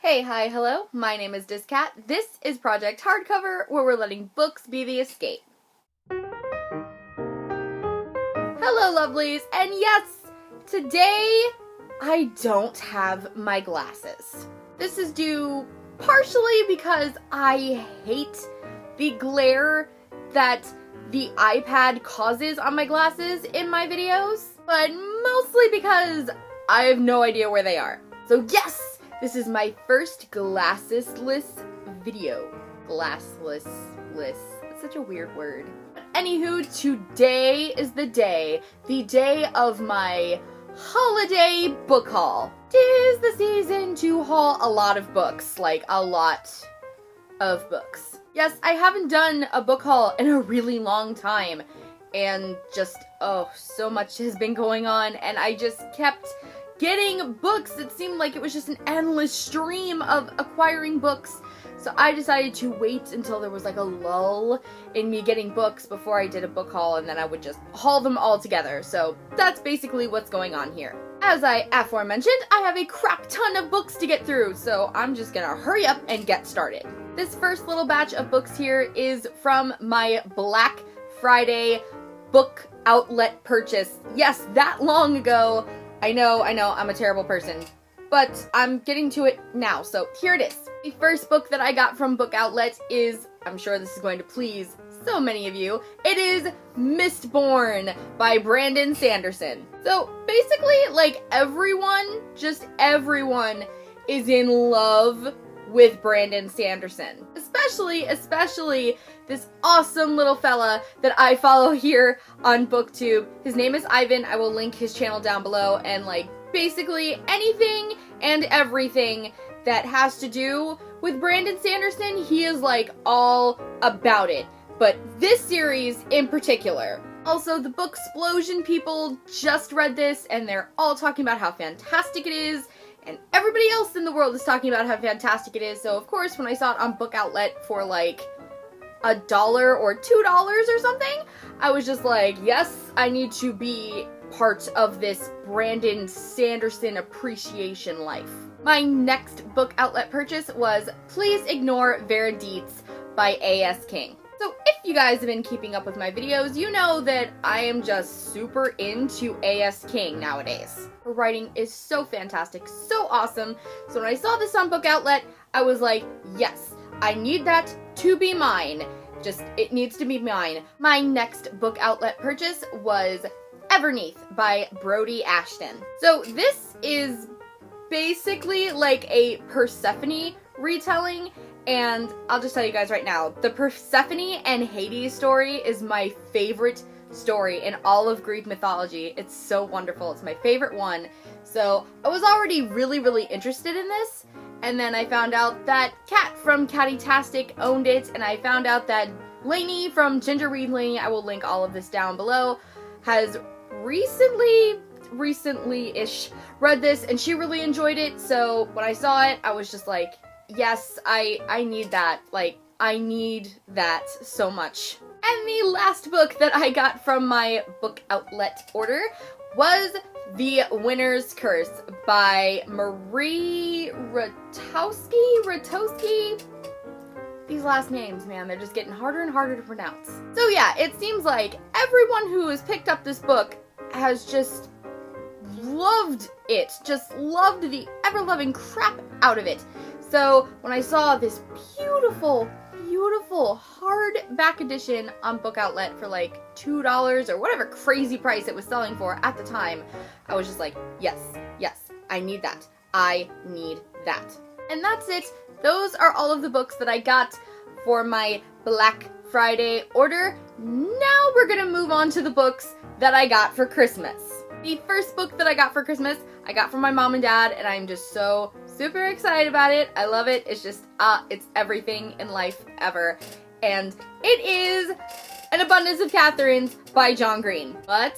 Hey, hi, hello, my name is dis.cat. This is Project Hardcover, where we're letting books be the escape. Hello, lovelies, and yes, today I don't have my glasses. This is due partially because I hate the glare that the iPad causes on my glasses in my videos, but mostly because I have no idea where they are. So yes! This is my first glassesless video. Glassless. It's such a weird word. But anywho, today is the day of my holiday book haul. 'Tis the season to haul a lot of books, like a lot of books. Yes, I haven't done a book haul in a really long time, and just, so much has been going on, and I just kept getting books. It seemed like it was just an endless stream of acquiring books. So I decided to wait until there was like a lull in me getting books before I did a book haul, and then I would just haul them all together. So that's basically what's going on here. As I aforementioned, I have a crap ton of books to get through, so I'm just gonna hurry up and get started. This first little batch of books here is from my Black Friday book outlet purchase. Yes, that long ago. I know, I'm a terrible person, but I'm getting to it now, so here it is. The first book that I got from Book Outlet is, I'm sure this is going to please so many of you, it is Mistborn by Brandon Sanderson. So basically, like everyone is in love with Brandon Sanderson. Especially this awesome little fella that I follow here on BookTube. His name is Ivan. I will link his channel down below, and like basically anything and everything that has to do with Brandon Sanderson, he is like all about it. But this series in particular. Also, the Booksplosion people just read this and they're all talking about how fantastic it is. And everybody else in the world is talking about how fantastic it is, so of course when I saw it on Book Outlet for like $1 or $2 or something, I was just like, yes, I need to be part of this Brandon Sanderson appreciation life. My next Book Outlet purchase was Please Ignore Verdites by A.S. King. So if you guys have been keeping up with my videos, you know that I am just super into A.S. King nowadays. Her writing is so fantastic, so awesome. So when I saw this on Book Outlet, I was like, yes, I need that to be mine. It needs to be mine. My next Book Outlet purchase was Everneath by Brody Ashton. So this is basically like a Persephone retelling. And I'll just tell you guys right now, the Persephone and Hades story is my favorite story in all of Greek mythology. It's so wonderful. It's my favorite one. So I was already really interested in this. And then I found out that Kat from Catty-tastic owned it. And I found out that Lainey from Ginger Read Lainey, I will link all of this down below, has recently-ish read this. And she really enjoyed it. So when I saw it, I was just like, yes, I need that. Like, I need that so much. And the last book that I got from my Book Outlet order was The Winner's Curse by Marie Ratowski? These last names, man, they're just getting harder and harder to pronounce. So yeah, it seems like everyone who has picked up this book has just loved it. Just loved the ever-loving crap out of it. So when I saw this beautiful hardback edition on Book Outlet for like $2 or whatever crazy price it was selling for at the time, I was just like, yes, I need that. I need that. And that's it. Those are all of the books that I got for my Black Friday order. Now we're gonna move on to the books that I got for Christmas. The first book that I got for Christmas, I got from my mom and dad, and I'm just so super excited about it. I love it. It's just, it's everything in life ever. And it is An Abundance of Catherines by John Green. But,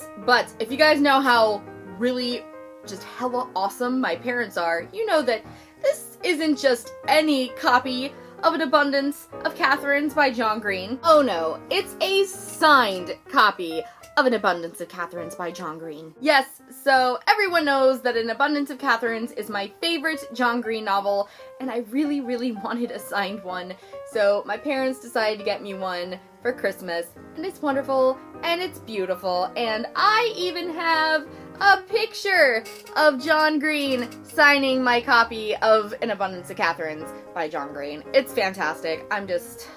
if you guys know how really just hella awesome my parents are, you know that this isn't just any copy of An Abundance of Catherines by John Green. Oh no, it's a signed copy of An Abundance of Catherines by John Green. Yes, so everyone knows that An Abundance of Catherines is my favorite John Green novel, and I really, really wanted a signed one, so my parents decided to get me one for Christmas, and it's wonderful, and it's beautiful, and I even have a picture of John Green signing my copy of An Abundance of Catherines by John Green. It's fantastic. I'm just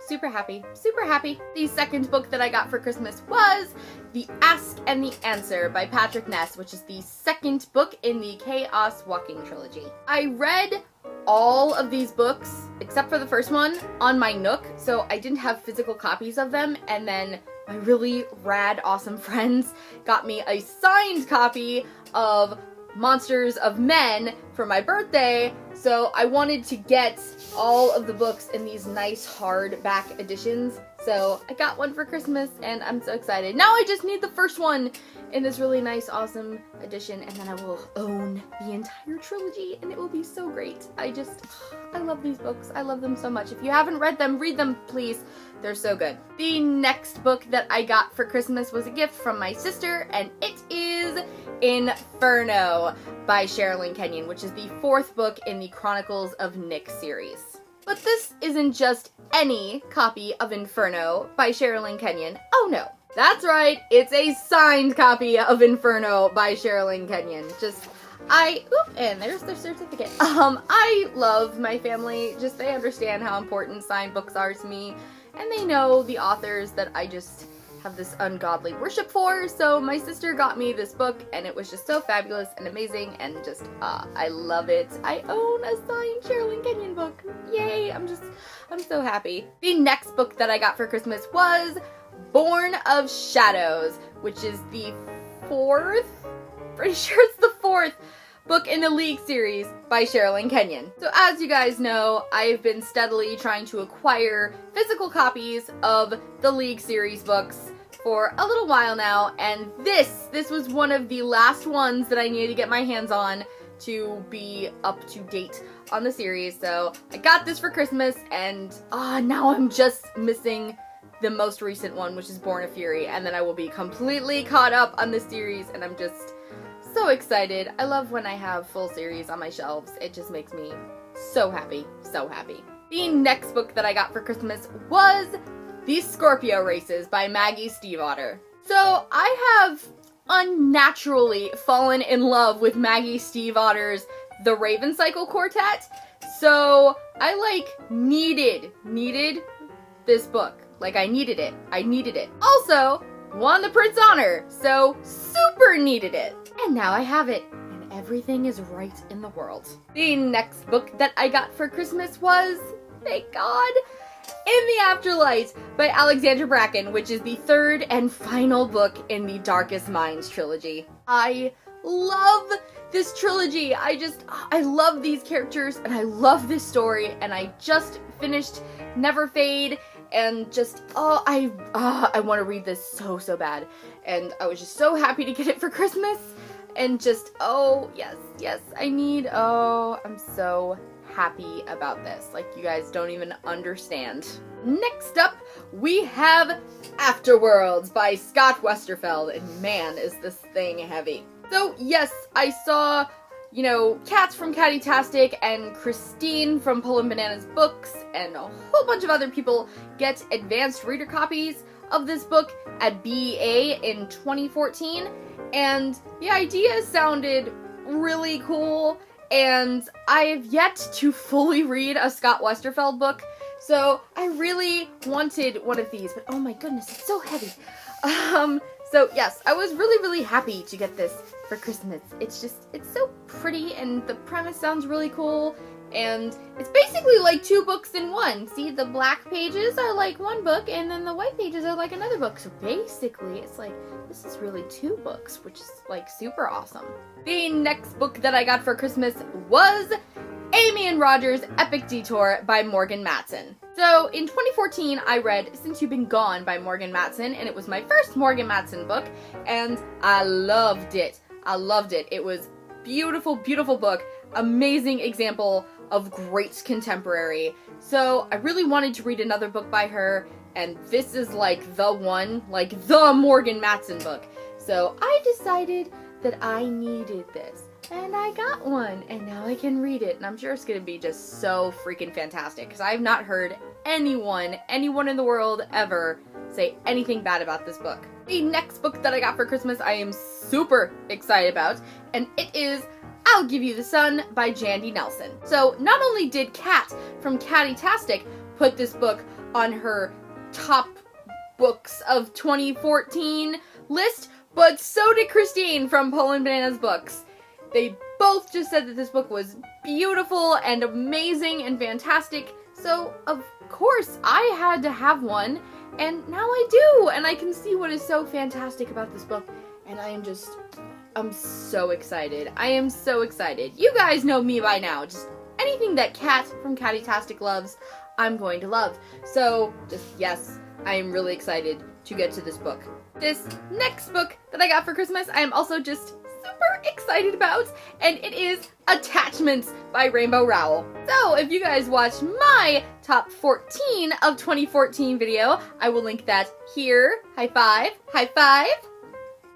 super happy, super happy. The second book that I got for Christmas was The Ask and the Answer by Patrick Ness, which is the second book in the Chaos Walking trilogy. I read all of these books, except for the first one, on my Nook, so I didn't have physical copies of them, and then my really rad, awesome friends got me a signed copy of Monsters of Men for my birthday, so I wanted to get all of the books in these nice hardback editions, so I got one for Christmas, and I'm so excited. Now I just need the first one in this really nice, awesome edition, and then I will own the entire trilogy, and it will be so great. I love these books. I love them so much. If you haven't read them, read them, please. They're so good. The next book that I got for Christmas was a gift from my sister, and it is Inferno by Sherilyn Kenyon, which is the fourth book in the Chronicles of Nick series. But this isn't just any copy of Inferno by Sherilyn Kenyon. Oh no. That's right, it's a signed copy of Inferno by Sherilyn Kenyon. And there's their certificate. I love my family, they understand how important signed books are to me, and they know the authors that I just have this ungodly worship for, so my sister got me this book, and it was just so fabulous and amazing, and I love it. I own a signed Sherilyn Kenyon book. Yay, I'm so happy. The next book that I got for Christmas was Born of Shadows, which is the pretty sure it's the fourth book in the League series by Sherilyn Kenyon. So as you guys know, I've been steadily trying to acquire physical copies of the League series books for a little while now, and this was one of the last ones that I needed to get my hands on to be up to date on the series. So I got this for Christmas, and now I'm just missing the most recent one, which is Born of Fury, and then I will be completely caught up on the series, and I'm just so excited. I love when I have full series on my shelves. It just makes me so happy, so happy. The next book that I got for Christmas was The Scorpio Races by Maggie Stiefvater. So I have unnaturally fallen in love with Maggie Stiefvater's The Raven Cycle Quartet, so I needed this book. I needed it. I needed it. Also, won the Prince Honor, so super needed it. And now I have it, and everything is right in the world. The next book that I got for Christmas was, thank God, In the Afterlight by Alexandra Bracken, which is the third and final book in the Darkest Minds trilogy. I love this trilogy. I love these characters, and I love this story, and I just finished Never Fade, and I want to read this so bad, and I was just so happy to get it for Christmas, and yes, I'm so happy about this. You guys don't even understand. Next up, we have Afterworlds by Scott Westerfeld, and man, is this thing heavy. So yes, I saw Cats from Catty-tastic and Christine from Pullin' Bananas Books and a whole bunch of other people get advanced reader copies of this book at BEA in 2014, and the idea sounded really cool, and I have yet to fully read a Scott Westerfeld book, so I really wanted one of these, but oh my goodness, it's so heavy. So yes, I was really happy to get this for Christmas. It's so pretty, and the premise sounds really cool, and it's basically like two books in one. See, the black pages are like one book, and then the white pages are like another book. So basically, it's this is really two books, which is super awesome. The next book that I got for Christmas was Amy and Roger's Epic Detour by Morgan Matson. So in 2014, I read Since You've Been Gone by Morgan Matson, and it was my first Morgan Matson book, and I loved it. I loved it. It was beautiful, beautiful book. Amazing example of great contemporary. So I really wanted to read another book by her, and this is like the one, like the Morgan Matson book. So I decided that I needed this, and I got one, and now I can read it, and I'm sure it's gonna be just so freaking fantastic, because I've not heard anyone in the world ever say anything bad about this book. The next book that I got for Christmas I am super excited about, and it is I'll Give You the Sun by Jandy Nelson. So not only did Kat from Catty-tastic put this book on her top books of 2014 list, but so did Christine from Poland Bananas Books. They both just said that this book was beautiful and amazing and fantastic, so of course I had to have one, and now I do, and I can see what is so fantastic about this book, and I'm so excited. I am so excited. You guys know me by now. Just anything that Kat from Catty-tastic loves, I'm going to love. So, just yes, I am really excited to get to this book. This next book that I got for Christmas, I am also just super excited about, and it is Attachments by Rainbow Rowell. So, if you guys watched my top 14 of 2014 video, I will link that here. High five, high five.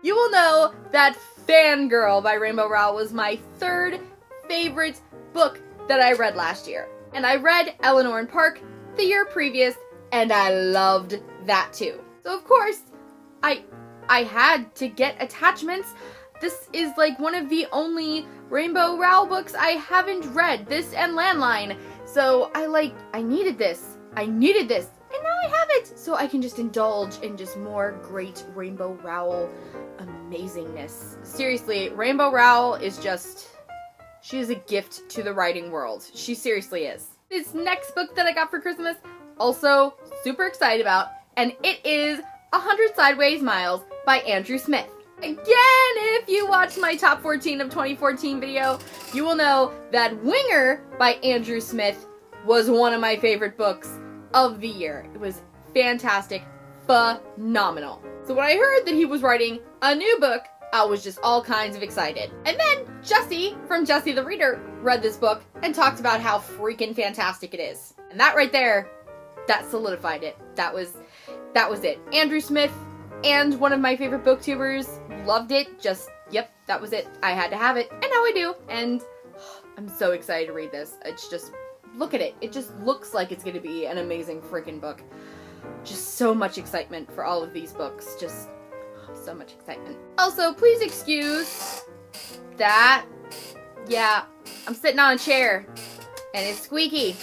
You will know that Fangirl by Rainbow Rowell was my third favorite book that I read last year. And I read Eleanor and Park the year previous, and I loved that too. So of course, I had to get Attachments. This is like one of the only Rainbow Rowell books I haven't read, this and Landline. So I needed this. And now I have it, so I can just indulge in just more great Rainbow Rowell amazingness. Seriously, Rainbow Rowell is just, she is a gift to the writing world. She seriously is. This next book that I got for Christmas, also super excited about, and it is 100 Sideways Miles by Andrew Smith. Again, if you watched my top 14 of 2014 video, you will know that Winger by Andrew Smith was one of my favorite books of the year. It was fantastic, phenomenal. So when I heard that he was writing a new book, I was just all kinds of excited. And then Jessie from Jessie the Reader read this book and talked about how freaking fantastic it is. And that right there, that solidified it. That was it. Andrew Smith and one of my favorite booktubers loved it. Just, yep, that was it. I had to have it, and now I do. And I'm so excited to read this. It's just, look at it. It just looks like it's going to be an amazing freaking book. Just so much excitement for all of these books. Just so much excitement. Also, please excuse that. Yeah, I'm sitting on a chair and it's squeaky.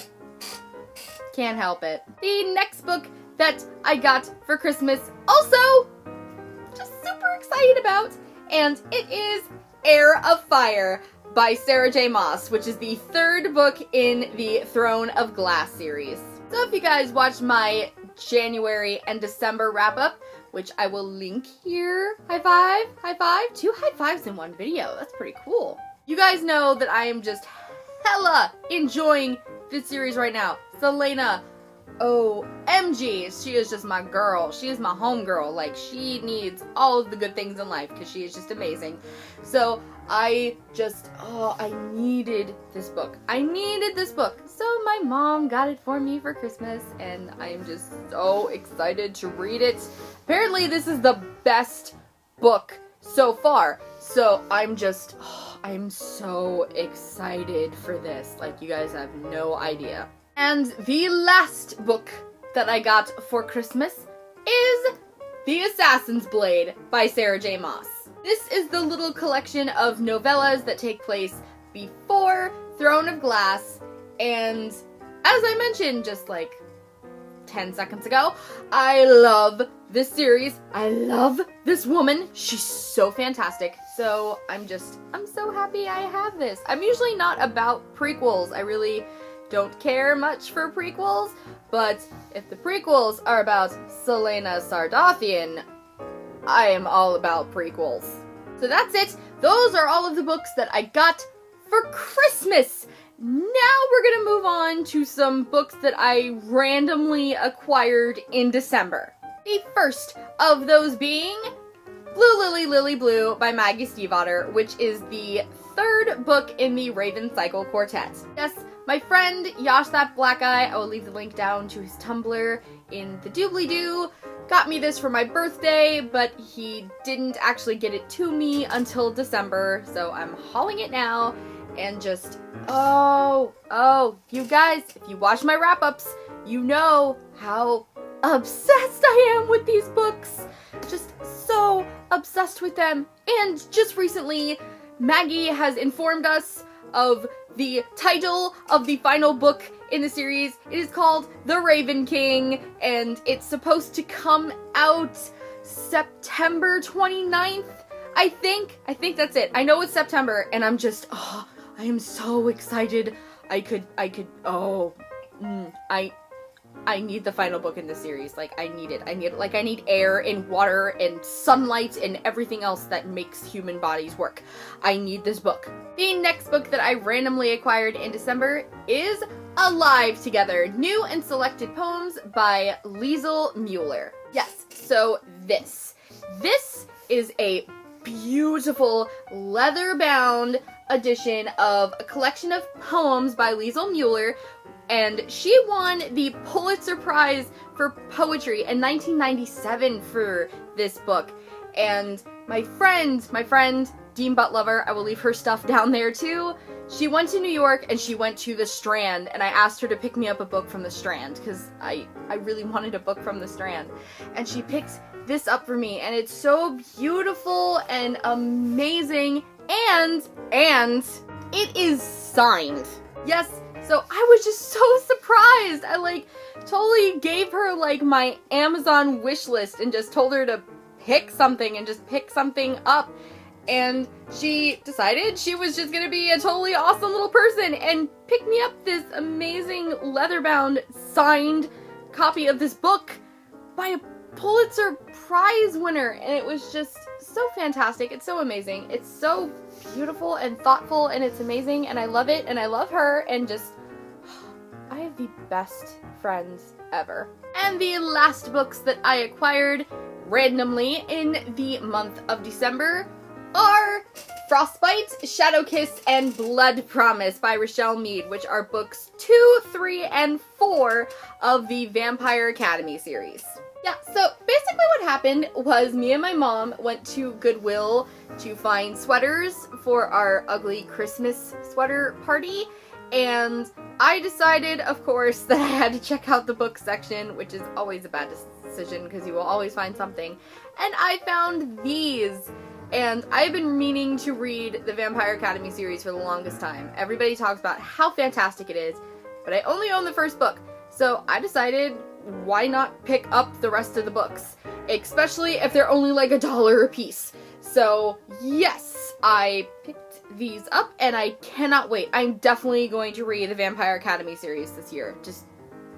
Can't help it. The next book that I got for Christmas, also just super excited about, and it is Heir of Fire by Sarah J. Maas, which is the third book in the Throne of Glass series. So if you guys watched my January and December wrap-up, which I will link here, high five, high five, 2 high fives in one video, that's pretty cool. You guys know that I am just hella enjoying this series right now. Selena, OMG, she is just my girl. She is my homegirl. Like, she needs all of the good things in life because she is just amazing. So I needed this book. I needed this book. So my mom got it for me for Christmas, and I am just so excited to read it. Apparently this is the best book so far. So I'm so excited for this. Like, you guys have no idea. And the last book that I got for Christmas is The Assassin's Blade by Sarah J. Maas. This is the little collection of novellas that take place before Throne of Glass, and as I mentioned just like 10 seconds ago, I love this series. I love this woman. She's so fantastic. So I'm so happy I have this. I'm usually not about prequels. I really don't care much for prequels, but if the prequels are about Selena Sardathian, I am all about prequels. So that's it. Those are all of the books that I got for Christmas. Now we're gonna move on to some books that I randomly acquired in December. The first of those being Blue Lily Lily Blue by Maggie Stiefvater, which is the third book in the Raven Cycle Quartet. Yes, My friend, Yash That Black Guy, I will leave the link down to his Tumblr in the doobly-doo, got me this for my birthday, but he didn't actually get it to me until December, so I'm hauling it now, and just, you guys, if you watch my wrap-ups, you know how obsessed I am with these books. Just so obsessed with them. And just recently, Maggie has informed us of the title of the final book in the series. It is called The Raven King, and it's supposed to come out September 29th, I think. I think that's it. I know it's September, and I'm just, I am so excited. I need the final book in this series. Like, I need it. I need air and water and sunlight and everything else that makes human bodies work. I need this book. The next book that I randomly acquired in December is Alive Together, New and Selected Poems by Liesl Mueller. Yes, so this is a beautiful leather-bound edition of a collection of poems by Liesl Mueller, and she won the Pulitzer Prize for Poetry in 1997 for this book. And my friend, Dean Buttlover, I will leave her stuff down there too. She went to New York and she went to the Strand, and I asked her to pick me up a book from the Strand because I really wanted a book from the Strand. And she picked this up for me, and it's so beautiful and amazing, and it is signed. Yes, so I was just so surprised. I totally gave her my Amazon wish list and just told her to pick something and just pick something up. And she decided she was just gonna be a totally awesome little person and pick me up this amazing leather-bound signed copy of this book by a Pulitzer Prize winner. And it was just so fantastic. It's so amazing. It's so beautiful and thoughtful, and it's amazing, and I love it, and I love her, and just, I have the best friends ever. And the last books that I acquired randomly in the month of December are Frostbite, Shadow Kiss, and Blood Promise by Rochelle Mead, which are books 2, 3, and 4 of the Vampire Academy series. Yeah, so basically what happened was me and my mom went to Goodwill to find sweaters for our ugly Christmas sweater party, and I decided, of course, that I had to check out the book section, which is always a bad decision because you will always find something, and I found these. And I've been meaning to read the Vampire Academy series for the longest time. Everybody talks about how fantastic it is, but I only own the first book. So I decided, why not pick up the rest of the books? Especially if they're only $1 a piece. So yes, I picked these up and I cannot wait. I'm definitely going to read the Vampire Academy series this year. Just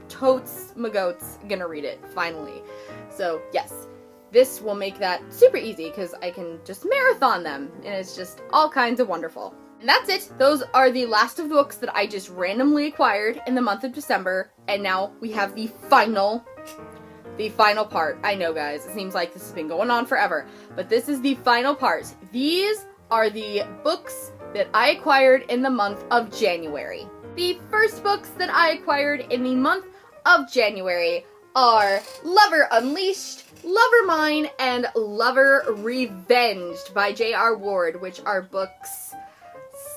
totes my-goats gonna read it, finally. So yes. This will make that super easy because I can just marathon them, and it's just all kinds of wonderful. And that's it. Those are the last of the books that I just randomly acquired in the month of December, and now we have the final part. I know, guys, it seems like this has been going on forever, but this is the final part. These are the books that I acquired in the month of January. The first books that I acquired in the month of January are Lover Unleashed, Lover Mine, and Lover Revenged by J.R. Ward, which are books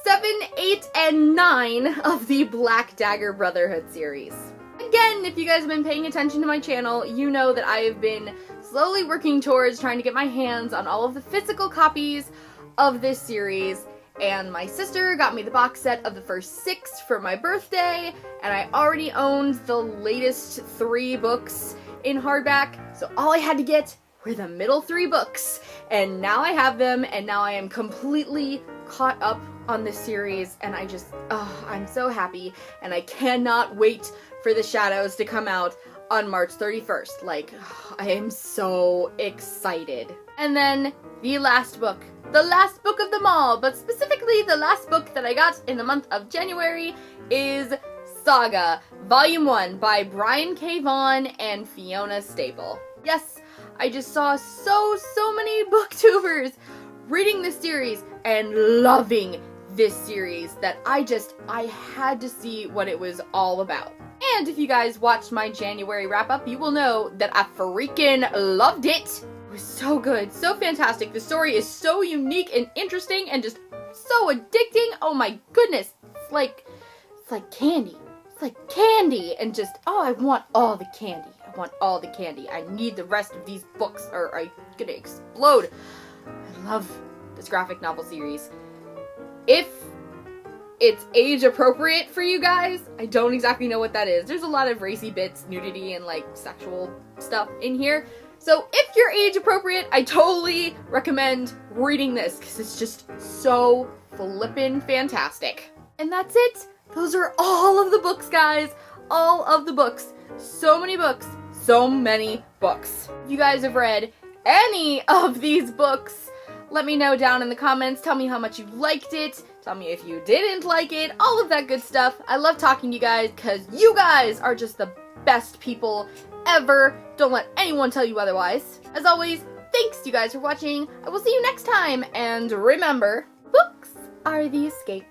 7, 8, and 9 of the Black Dagger Brotherhood series. Again, if you guys have been paying attention to my channel, you know that I have been slowly working towards trying to get my hands on all of the physical copies of this series, and my sister got me the box set of the first 6 for my birthday, and I already owned the latest 3 books in hardback, so all I had to get were the middle 3 books, and now I have them, and now I am completely caught up on this series, and I just, I'm so happy, and I cannot wait for The Shadows to come out on March 31st. I am so excited. And then the last book of them all, but specifically the last book that I got in the month of January is Saga, Volume 1 by Brian K. Vaughan and Fiona Staple. Yes, I just saw so many booktubers reading this series and loving this series that I had to see what it was all about. And if you guys watched my January wrap-up, you will know that I freaking loved it. It was so good, so fantastic. The story is so unique and interesting and just so addicting. Oh my goodness. It's like candy. It's like candy and just, oh, I want all the candy. I want all the candy. I need the rest of these books or I'm gonna explode. I love this graphic novel series. If it's age appropriate for you guys, I don't exactly know what that is. There's a lot of racy bits, nudity, and like sexual stuff in here. So if you're age appropriate, I totally recommend reading this because it's just so flippin' fantastic. And that's it. Those are all of the books, guys. All of the books. So many books. So many books. If you guys have read any of these books, let me know down in the comments. Tell me how much you liked it. Tell me if you didn't like it. All of that good stuff. I love talking to you guys because you guys are just the best people ever. Don't let anyone tell you otherwise. As always, thanks you guys for watching. I will see you next time. And remember, books are the escape.